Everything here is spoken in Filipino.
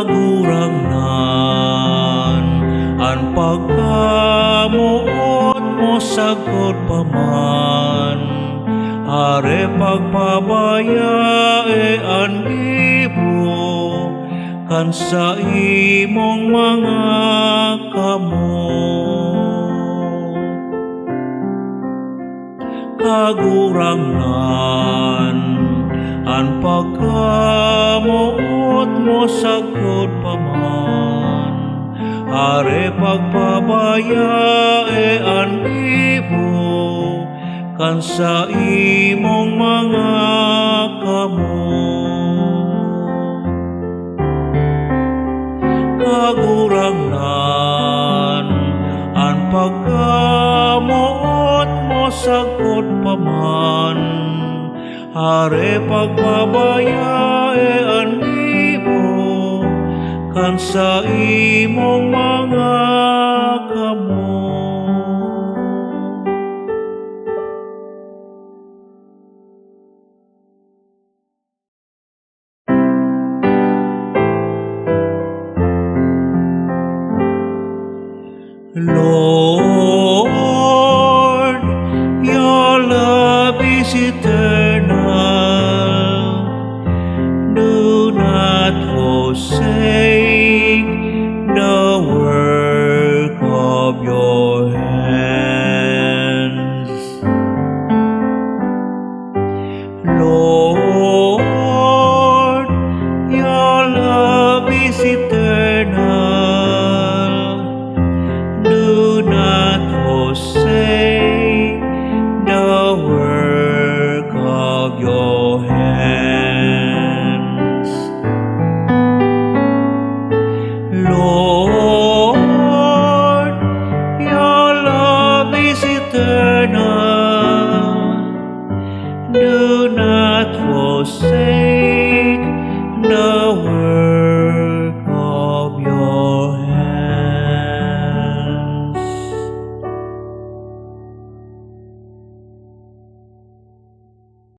kagurangnan, an pagkamuot mo sagod paman, are pagpabayae an gibo, kan sa imong mga kamot. Kagurangnan, an pagkamuot mo sagod paman, are pagpabayae an gibo, kan sa imong mga kamot. Kagurangnan, an pagkamuot mo sagod paman, are pagpabayae an gibo, kan sa imong mga kamot.